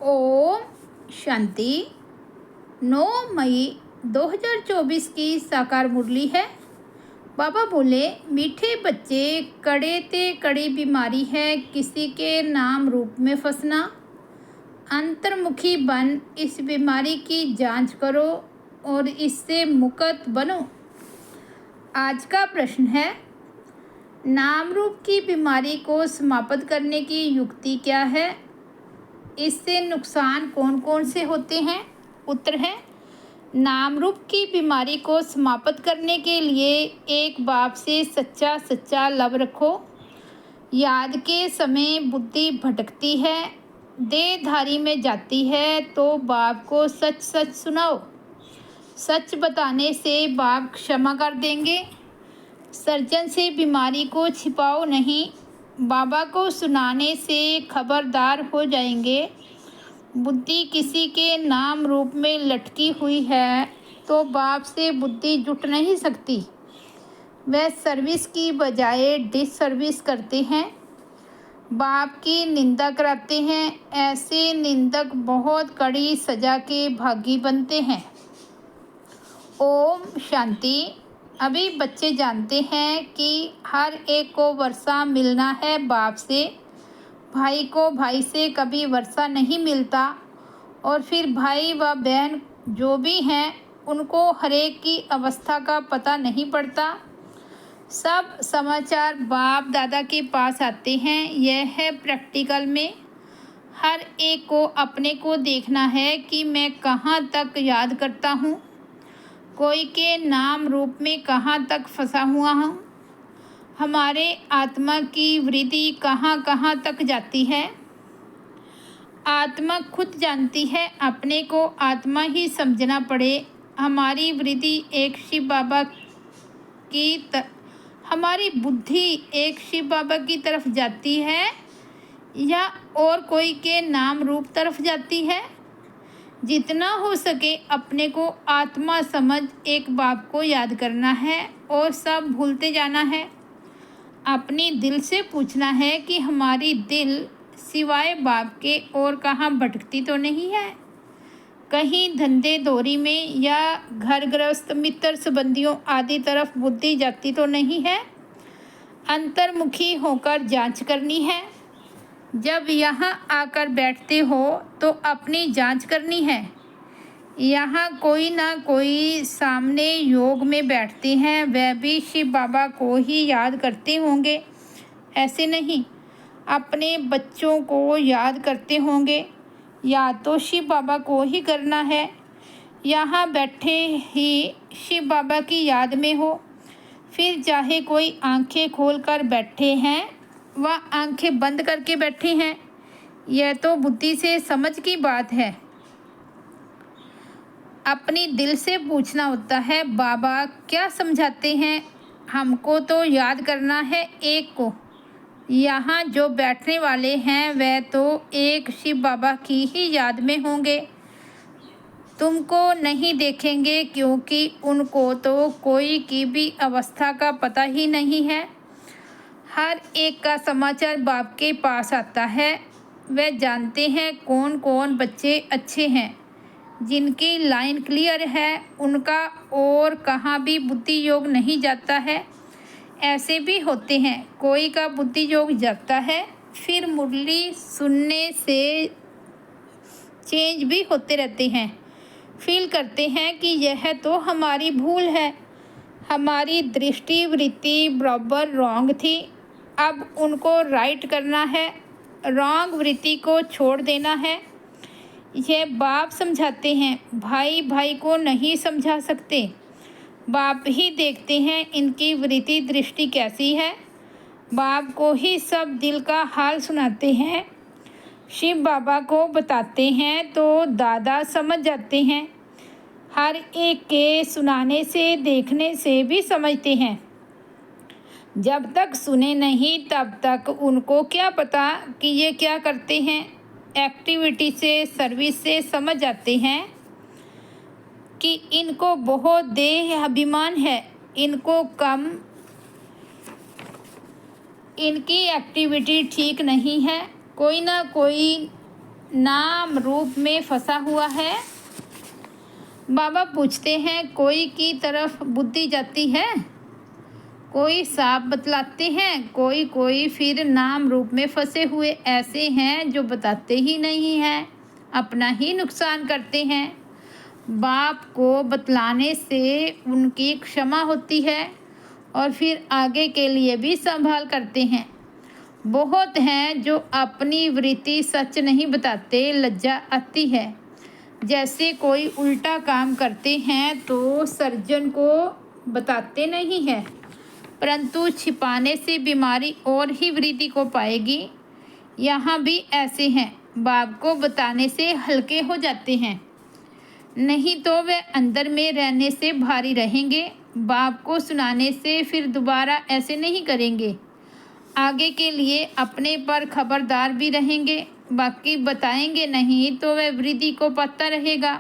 ओम शांति। 9 मई 2024 की साकार मुरली है। बाबा बोले, मीठे बच्चे, कड़े ते कड़ी बीमारी है किसी के नाम रूप में फंसना। अंतर्मुखी बन इस बीमारी की जांच करो और इससे मुक्त बनो। आज का प्रश्न है, नाम रूप की बीमारी को समाप्त करने की युक्ति क्या है? इससे नुकसान कौन कौन से होते हैं? उत्तर है, नाम रूप की बीमारी को समाप्त करने के लिए एक बाप से सच्चा सच्चा लव रखो। याद के समय बुद्धि भटकती है, देहधारी में जाती है तो बाप को सच सच सुनाओ। सच बताने से बाप क्षमा कर देंगे। सर्जन से बीमारी को छिपाओ नहीं, बाबा को सुनाने से खबरदार हो जाएंगे। बुद्धि किसी के नाम रूप में लटकी हुई है तो बाप से बुद्धि जुट नहीं सकती। वह सर्विस की बजाय डिसर्विस करते हैं, बाप की निंदा कराते हैं। ऐसे निंदक बहुत कड़ी सजा के भागी बनते हैं। ओम शांति। अभी बच्चे जानते हैं कि हर एक को वर्षा मिलना है बाप से। भाई को भाई से कभी वर्षा नहीं मिलता और फिर भाई व बहन जो भी हैं उनको हरेक की अवस्था का पता नहीं पड़ता। सब समाचार बाप दादा के पास आते हैं। यह है प्रैक्टिकल में। हर एक को अपने को देखना है कि मैं कहाँ तक याद करता हूँ, कोई के नाम रूप में कहाँ तक फंसा हुआ हूँ। हमारे आत्मा की वृद्धि कहाँ कहाँ तक जाती है। आत्मा खुद जानती है, अपने को आत्मा ही समझना पड़े। हमारी वृद्धि एक शिव बाबा की हमारी बुद्धि एक शिव बाबा की तरफ जाती है या और कोई के नाम रूप तरफ जाती है। जितना हो सके अपने को आत्मा समझ एक बाप को याद करना है और सब भूलते जाना है। अपनी दिल से पूछना है कि हमारी दिल सिवाय बाप के और कहाँ भटकती तो नहीं है। कहीं धंधे दौरी में या घर गृहस्थ मित्र संबंधियों आदि तरफ बुद्धि जाती तो नहीं है। अंतर्मुखी होकर जांच करनी है। जब यहाँ आकर बैठते हो तो अपनी जांच करनी है। यहाँ कोई ना कोई सामने योग में बैठते हैं, वह भी शिव बाबा को ही याद करते होंगे। ऐसे नहीं, अपने बच्चों को याद करते होंगे। या तो शिव बाबा को ही करना है। यहाँ बैठे ही शिव बाबा की याद में हो। फिर चाहे कोई आंखें खोलकर बैठे हैं व आंखें बंद करके बैठे हैं, यह तो बुद्धि से समझ की बात है। अपनी दिल से पूछना होता है, बाबा क्या समझाते हैं? हमको तो याद करना है एक को। यहाँ जो बैठने वाले हैं वह तो एक शिव बाबा की ही याद में होंगे। तुमको नहीं देखेंगे क्योंकि उनको तो कोई की भी अवस्था का पता ही नहीं है। हर एक का समाचार बाप के पास आता है। वह जानते हैं कौन कौन बच्चे अच्छे हैं, जिनकी लाइन क्लियर है, उनका और कहाँ भी बुद्धि योग नहीं जाता है। ऐसे भी होते हैं, कोई का बुद्धि योग जाता है, फिर मुरली सुनने से चेंज भी होते रहते हैं। फील करते हैं कि यह तो हमारी भूल है, हमारी दृष्टि वृत्ति बराबर रॉन्ग थी। अब उनको राइट करना है, रॉन्ग वृत्ति को छोड़ देना है। यह बाप समझाते हैं, भाई भाई को नहीं समझा सकते। बाप ही देखते हैं इनकी वृत्ति दृष्टि कैसी है। बाप को ही सब दिल का हाल सुनाते हैं। शिव बाबा को बताते हैं तो दादा समझ जाते हैं। हर एक के सुनाने से देखने से भी समझते हैं। जब तक सुने नहीं तब तक उनको क्या पता कि ये क्या करते हैं। एक्टिविटी से सर्विस से समझ जाते हैं कि इनको बहुत देह अभिमान है, इनको कम, इनकी एक्टिविटी ठीक नहीं है। कोई ना कोई नाम रूप में फंसा हुआ है। बाबा पूछते हैं, कोई की तरफ बुद्धि जाती है, कोई साफ बतलाते हैं, कोई फिर नाम रूप में फंसे हुए ऐसे हैं जो बताते ही नहीं हैं, अपना ही नुकसान करते हैं। बाप को बतलाने से उनकी क्षमा होती है और फिर आगे के लिए भी संभाल करते हैं। बहुत हैं जो अपनी वृत्ति सच नहीं बताते, लज्जा आती है। जैसे कोई उल्टा काम करते हैं तो सर्जन को बताते नहीं हैं, परंतु छिपाने से बीमारी और ही वृद्धि को पाएगी। यहाँ भी ऐसे हैं, बाप को बताने से हल्के हो जाते हैं, नहीं तो वे अंदर में रहने से भारी रहेंगे। बाप को सुनाने से फिर दोबारा ऐसे नहीं करेंगे। आगे के लिए अपने पर खबरदार भी रहेंगे, बाकी बताएंगे नहीं तो वह वृद्धि को पता रहेगा।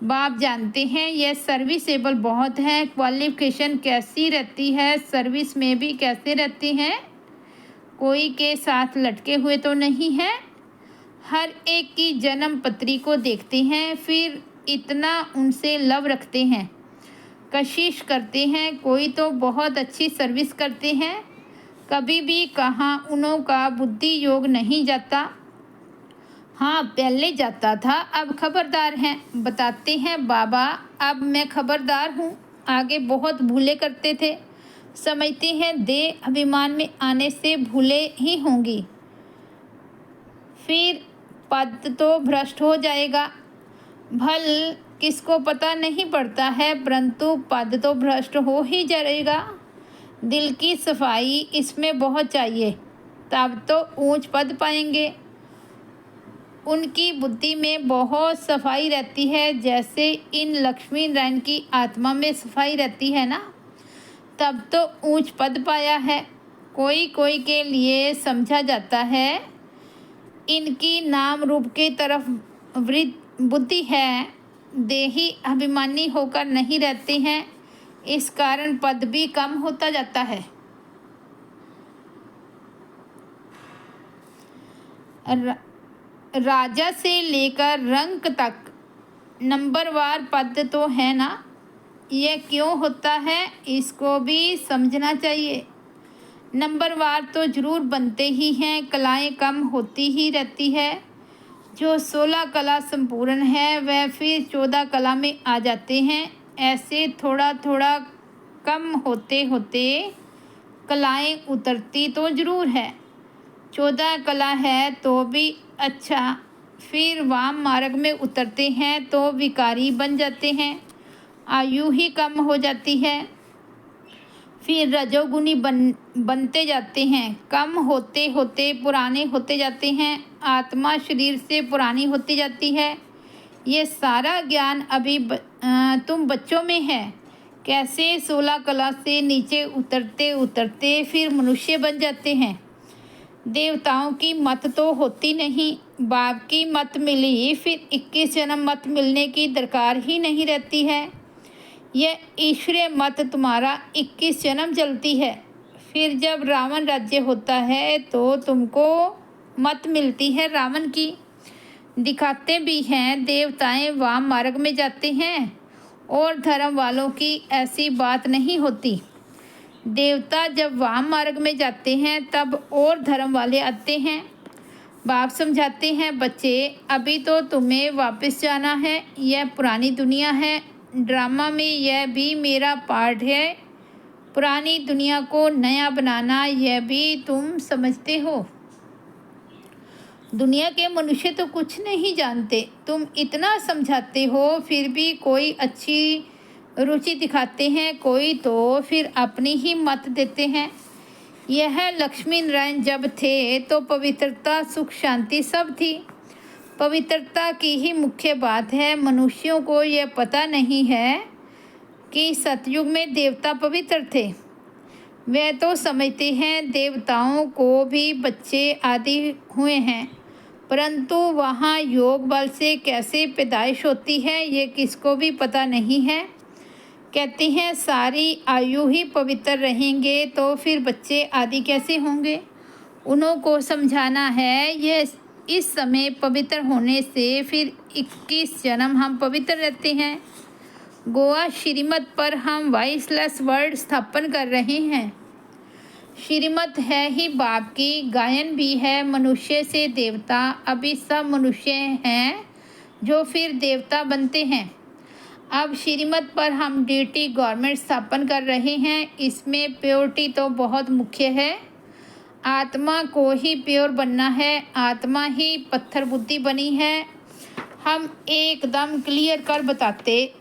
बाप जानते हैं यह सर्विसेबल बहुत है, क्वालिफिकेशन कैसी रहती है, सर्विस में भी कैसे रहती हैं, कोई के साथ लटके हुए तो नहीं है। हर एक की जन्म पत्री को देखते हैं, फिर इतना उनसे लव रखते हैं, कशिश करते हैं। कोई तो बहुत अच्छी सर्विस करते हैं, कभी भी कहाँ उनों का बुद्धि योग नहीं जाता। हाँ, पहले जाता था, अब खबरदार हैं। बताते हैं बाबा, अब मैं खबरदार हूँ, आगे बहुत भूले करते थे। समझते हैं देह अभिमान में आने से भूले ही होंगी, फिर पद तो भ्रष्ट हो जाएगा। भल किसको पता नहीं पड़ता है, परंतु पद तो भ्रष्ट हो ही जाएगा। दिल की सफाई इसमें बहुत चाहिए, तब तो ऊंच पद पाएंगे। उनकी बुद्धि में बहुत सफाई रहती है, जैसे इन लक्ष्मी नारायण की आत्मा में सफाई रहती है ना, तब तो ऊंच पद पाया है। कोई के लिए समझा जाता है इनकी नाम रूप की तरफ वृत्ति बुद्धि है, देही अभिमानी होकर नहीं रहते हैं, इस कारण पद भी कम होता जाता है। राजा से लेकर रंक तक नंबरवार पद तो है ना, यह क्यों होता है इसको भी समझना चाहिए। नंबरवार तो जरूर बनते ही हैं, कलाएं कम होती ही रहती है। जो 16 कला संपूर्ण है वह फिर 14 कला में आ जाते हैं। ऐसे थोड़ा थोड़ा कम होते होते कलाएं उतरती तो ज़रूर है। 14 कला है तो भी अच्छा, फिर वाम मार्ग में उतरते हैं तो विकारी बन जाते हैं, आयु ही कम हो जाती है। फिर रजोगुनी बनते जाते हैं, कम होते होते पुराने होते जाते हैं, आत्मा शरीर से पुरानी होती जाती है। ये सारा ज्ञान अभी तुम बच्चों में है। कैसे 16 कला से नीचे उतरते उतरते फिर मनुष्य बन जाते हैं। देवताओं की मत तो होती नहीं, बाप की मत मिली, फिर 21 जन्म मत मिलने की दरकार ही नहीं रहती है। यह ईश्वरीय मत तुम्हारा 21 जन्म चलती है। फिर जब रावण राज्य होता है तो तुमको मत मिलती है रावण की। दिखाते भी हैं देवताएं वाम मार्ग में जाते हैं और धर्म वालों की ऐसी बात नहीं होती। देवता जब वाम मार्ग में जाते हैं तब और धर्म वाले आते हैं। बाप समझाते हैं, बच्चे अभी तो तुम्हें वापस जाना है, यह पुरानी दुनिया है। ड्रामा में यह भी मेरा पार्ट है, पुरानी दुनिया को नया बनाना, यह भी तुम समझते हो। दुनिया के मनुष्य तो कुछ नहीं जानते, तुम इतना समझाते हो, फिर भी कोई अच्छी रुचि दिखाते हैं, कोई तो फिर अपनी ही मत देते हैं। यह लक्ष्मी नारायण जब थे तो पवित्रता सुख शांति सब थी। पवित्रता की ही मुख्य बात है। मनुष्यों को यह पता नहीं है कि सतयुग में देवता पवित्र थे। वे तो समझते हैं देवताओं को भी बच्चे आदि हुए हैं, परंतु वहाँ योग बल से कैसे पैदाइश होती है ये किसको भी पता नहीं है। कहते हैं सारी आयु ही पवित्र रहेंगे तो फिर बच्चे आदि कैसे होंगे। उन्हों को समझाना है यह इस समय पवित्र होने से फिर 21 जन्म हम पवित्र रहते हैं। गोआ श्रीमत पर हम 22 वर्ड स्थापन कर रहे हैं। श्रीमत है ही बाप की, गायन भी है मनुष्य से देवता। अभी सब मनुष्य हैं जो फिर देवता बनते हैं। अब श्रीमत पर हम ड्यूटी गवर्नमेंट स्थापन कर रहे हैं। इसमें प्योरिटी तो बहुत मुख्य है। आत्मा को ही प्योर बनना है। आत्मा ही पत्थर बुद्धि बनी है। हम एकदम क्लियर कर बताते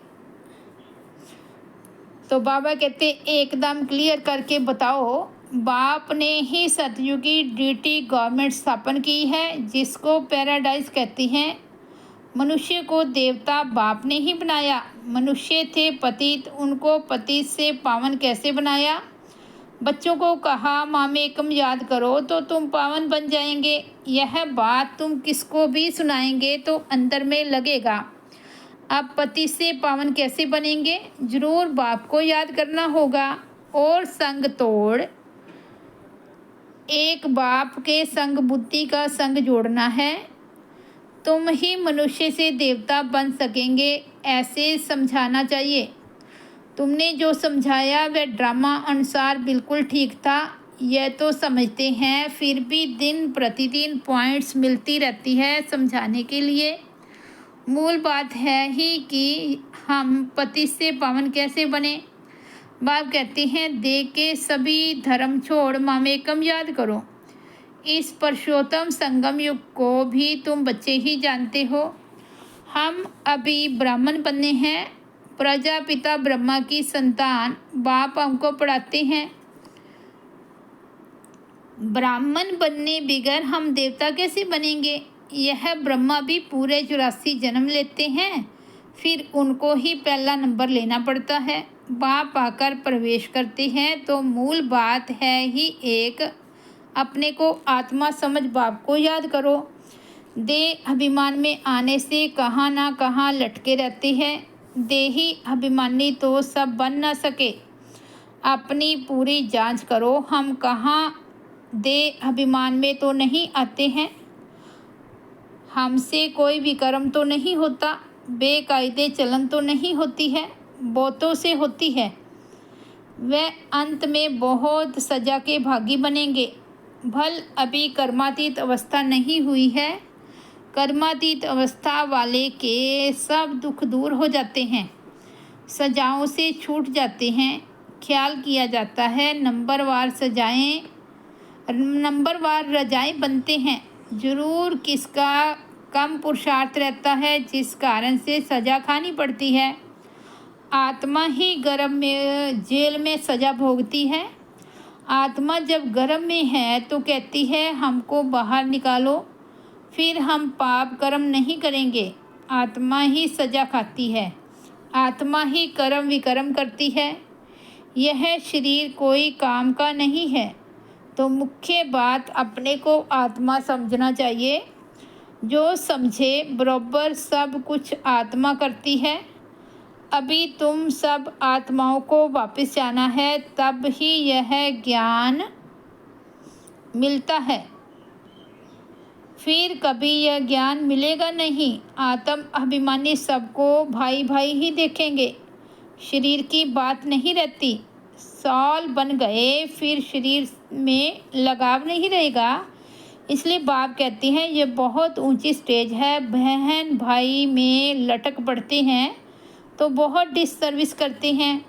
तो बाबा कहते एकदम क्लियर करके बताओ। बाप ने ही सतयुगी ड्यूटी गवर्नमेंट स्थापन की है, जिसको पैराडाइज कहती हैं। मनुष्य को देवता बाप ने ही बनाया। मनुष्य थे पतित, उनको पतित से पावन कैसे बनाया? बच्चों को कहा मामेकम याद करो तो तुम पावन बन जाएंगे। यह बात तुम किसको भी सुनाएंगे तो अंदर में लगेगा। अब पति से पावन कैसे बनेंगे? जरूर बाप को याद करना होगा और संग तोड़ एक बाप के संग बुद्धि का संग जोड़ना है। तुम ही मनुष्य से देवता बन सकेंगे, ऐसे समझाना चाहिए। तुमने जो समझाया वह ड्रामा अनुसार बिल्कुल ठीक था, यह तो समझते हैं। फिर भी दिन प्रतिदिन पॉइंट्स मिलती रहती है समझाने के लिए। मूल बात है ही कि हम पति से पावन कैसे बने। बाप कहते हैं दे के सभी धर्म छोड़ मामेकम याद करो। इस पुरुषोत्तम संगम युग को भी तुम बच्चे ही जानते हो। हम अभी ब्राह्मण बने हैं, प्रजापिता ब्रह्मा की संतान। बाप हमको पढ़ाते हैं ब्राह्मण बनने बगैर हम देवता कैसे बनेंगे। यह ब्रह्मा भी पूरे 84 जन्म लेते हैं, फिर उनको ही पहला नंबर लेना पड़ता है। बाप आकर प्रवेश करते हैं तो मूल बात है ही एक, अपने को आत्मा समझ बाप को याद करो। देह अभिमान में आने से कहाँ ना कहाँ लटके रहते हैं। देही अभिमानी तो सब बन ना सके। अपनी पूरी जांच करो, हम कहाँ देह अभिमान में तो नहीं आते हैं। हमसे कोई विकर्म तो नहीं होता, बेकायदे चलन तो नहीं होती है, बहुतों से होती है। वह अंत में बहुत सजा के भागी बनेंगे। भल अभी कर्मातीत अवस्था नहीं हुई है। कर्मातीत अवस्था वाले के सब दुख दूर हो जाते हैं, सजाओं से छूट जाते हैं। ख्याल किया जाता है नंबरवार रजाएं बनते हैं। जरूर किसका कम पुरुषार्थ रहता है, जिस कारण से सजा खानी पड़ती है। आत्मा ही गर्भ में जेल में सजा भोगती है। आत्मा जब गर्भ में है तो कहती है हमको बाहर निकालो, फिर हम पाप कर्म नहीं करेंगे। आत्मा ही सजा खाती है, आत्मा ही कर्म विकर्म करती है। यह शरीर कोई काम का नहीं है। तो मुख्य बात अपने को आत्मा समझना चाहिए। जो समझे बराबर सब कुछ आत्मा करती है। अभी तुम सब आत्माओं को वापस जाना है, तब ही यह ज्ञान मिलता है। फिर कभी यह ज्ञान मिलेगा नहीं। आत्म अभिमानी सबको भाई भाई ही देखेंगे, शरीर की बात नहीं रहती। साल बन गए फिर शरीर में लगाव नहीं रहेगा। इसलिए बाप कहते हैं ये बहुत ऊंची स्टेज है। बहन भाई में लटक पड़ते हैं तो बहुत डिससर्विस करते हैं।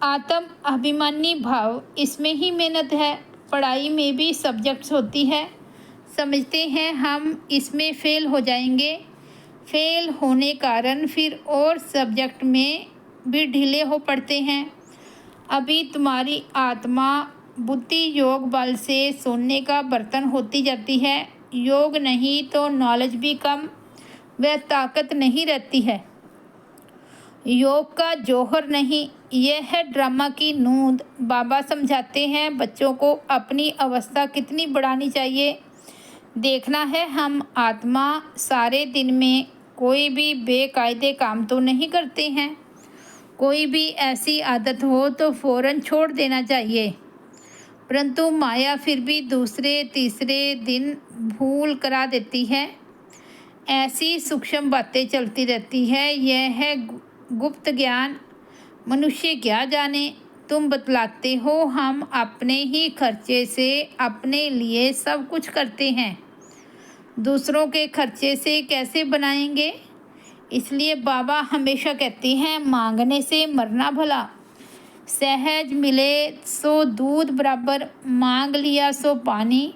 आत्म अभिमानी भाव, इसमें ही मेहनत है। पढ़ाई में भी सब्जेक्ट्स होती है, समझते हैं हम इसमें फेल हो जाएंगे। फेल होने कारण फिर और सब्जेक्ट में भी ढीले हो पड़ते हैं। अभी तुम्हारी आत्मा बुद्धि योग बल से सोने का बर्तन होती जाती है। योग नहीं तो नॉलेज भी कम व ताकत नहीं रहती है। योग का जौहर नहीं, यह है ड्रामा की नूंद। बाबा समझाते हैं बच्चों को अपनी अवस्था कितनी बढ़ानी चाहिए। देखना है हम आत्मा सारे दिन में कोई भी बेकायदे काम तो नहीं करते हैं। कोई भी ऐसी आदत हो तो फ़ौरन छोड़ देना चाहिए। परंतु माया फिर भी दूसरे तीसरे दिन भूल करा देती है। ऐसी सूक्ष्म बातें चलती रहती है। यह है गुप्त ज्ञान, मनुष्य क्या जाने। तुम बतलाते हो हम अपने ही खर्चे से अपने लिए सब कुछ करते हैं, दूसरों के खर्चे से कैसे बनाएंगे। इसलिए बाबा हमेशा कहते हैं मांगने से मरना भला। सहज मिले सो दूध बराबर, मांग लिया सो पानी।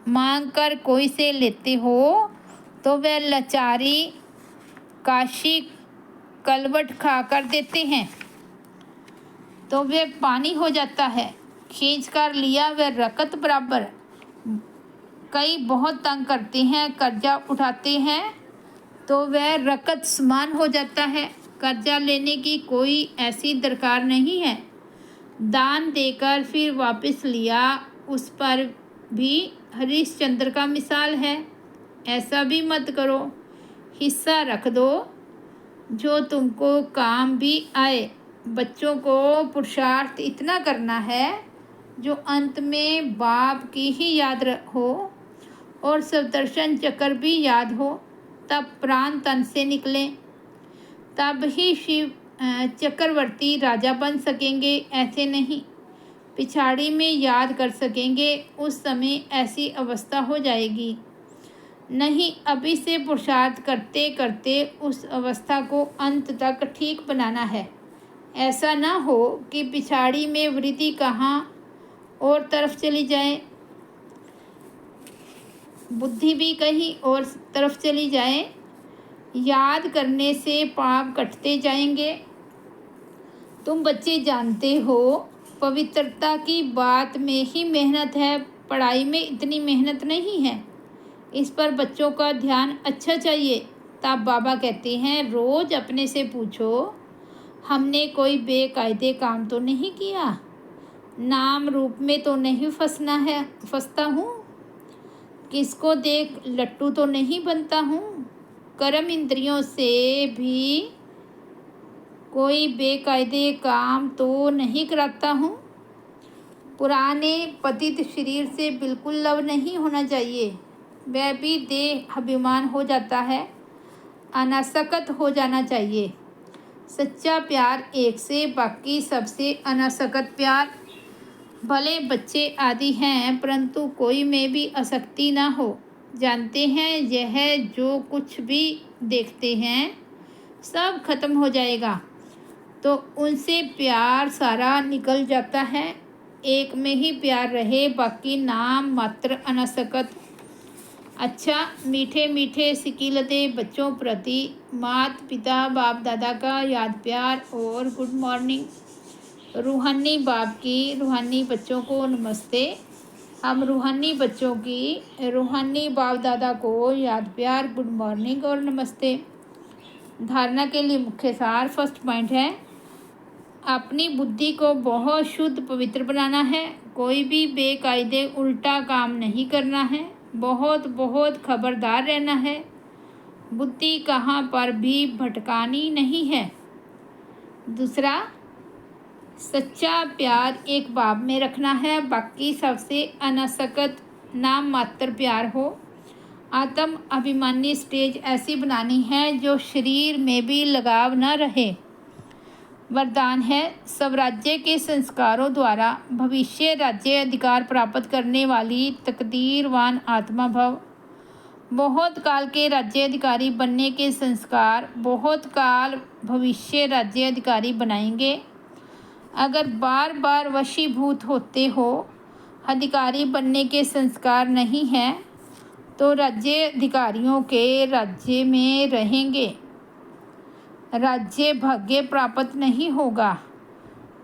मांग कर कोई से लेते हो तो वह लाचारी काशी कलवट खा कर देते हैं तो वह पानी हो जाता है। खींच कर लिया वह रकत बराबर। कई बहुत तंग करते हैं, कर्जा उठाते हैं तो वह रकत समान हो जाता है। कर्जा लेने की कोई ऐसी दरकार नहीं है। दान देकर फिर वापस लिया, उस पर भी हरिश्चंद्र का मिसाल है। ऐसा भी मत करो, हिस्सा रख दो जो तुमको काम भी आए। बच्चों को पुरुषार्थ इतना करना है जो अंत में बाप की ही याद हो और सप्तर्षण चक्र भी याद हो, तब प्राण तन से निकले, तब ही शिव चक्रवर्ती राजा बन सकेंगे। ऐसे नहीं पिछाड़ी में याद कर सकेंगे, उस समय ऐसी अवस्था हो जाएगी। नहीं, अभी से पुरुषार्थ करते करते उस अवस्था को अंत तक ठीक बनाना है। ऐसा ना हो कि पिछाड़ी में वृद्धि कहाँ और तरफ चली जाए, बुद्धि भी कहीं और तरफ चली जाए। याद करने से पाप कटते जाएंगे। तुम बच्चे जानते हो पवित्रता की बात में ही मेहनत है, पढ़ाई में इतनी मेहनत नहीं है। इस पर बच्चों का ध्यान अच्छा चाहिए। तब बाबा कहते हैं रोज़ अपने से पूछो हमने कोई बेकायदे काम तो नहीं किया, नाम रूप में तो नहीं फंसता हूँ, किसको देख लट्टू तो नहीं बनता हूँ, कर्म इंद्रियों से भी कोई बेकायदे काम तो नहीं कराता हूँ। पुराने पतित शरीर से बिल्कुल लव नहीं होना चाहिए, वह भी देह अभिमान हो जाता है, अनासक्त हो जाना चाहिए। सच्चा प्यार एक से, बाकी सबसे अनासक्त प्यार। भले बच्चे आदि हैं परंतु कोई में भी आसक्ति ना हो। जानते हैं यह जो कुछ भी देखते हैं सब खत्म हो जाएगा, तो उनसे प्यार सारा निकल जाता है। एक में ही प्यार रहे, बाकी नाम मात्र अनासक्त। अच्छा, मीठे मीठे सिकीलते बच्चों प्रति माता पिता बाप दादा का याद प्यार और गुड मॉर्निंग। रूहानी बाप की रूहानी बच्चों को नमस्ते। हम रूहानी बच्चों की रूहानी बाप दादा को याद प्यार, गुड मॉर्निंग और नमस्ते। धारणा के लिए मुख्य सार, फर्स्ट पॉइंट है अपनी बुद्धि को बहुत शुद्ध पवित्र बनाना है। कोई भी बेकायदे उल्टा काम नहीं करना है। बहुत बहुत खबरदार रहना है, बुद्धि कहाँ पर भी भटकानी नहीं है। दूसरा, सच्चा प्यार एक बाप में रखना है, बाकी सबसे अनासक्त नाम मात्र प्यार हो। आत्म अभिमानी स्टेज ऐसी बनानी है जो शरीर में भी लगाव न रहे। वरदान है स्वराज्य के संस्कारों द्वारा भविष्य राज्य अधिकार प्राप्त करने वाली तकदीरवान आत्मा भव। बहुत काल के राज्य अधिकारी बनने के संस्कार बहुत काल भविष्य राज्य अधिकारी बनाएंगे। अगर बार बार वशीभूत होते हो, अधिकारी बनने के संस्कार नहीं है तो राज्य अधिकारियों के राज्य में रहेंगे, राज्य भाग्य प्राप्त नहीं होगा।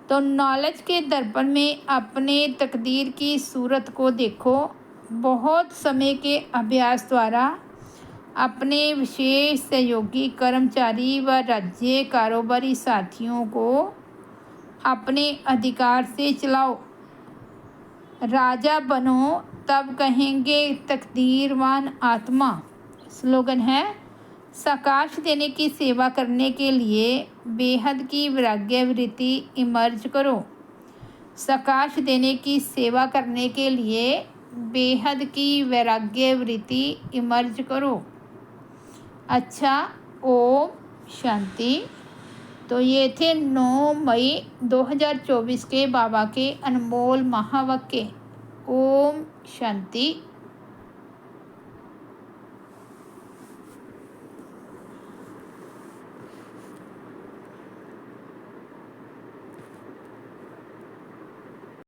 तो नॉलेज के दर्पण में अपने तकदीर की सूरत को देखो। बहुत समय के अभ्यास द्वारा अपने विशेष सहयोगी कर्मचारी व राज्य कारोबारी साथियों को अपने अधिकार से चलाओ। राजा बनो तब कहेंगे तकदीरवान आत्मा। स्लोगन है साकाश देने की सेवा करने के लिए बेहद की वैराग्य वृत्ति इमर्ज करो। प्रकाश देने की सेवा करने के लिए बेहद की वैराग्य वृत्ति इमर्ज करो। अच्छा, ओम शांति। तो ये थे 9 मई 2024 के बाबा के अनमोल महावाक्य। ओम शांति।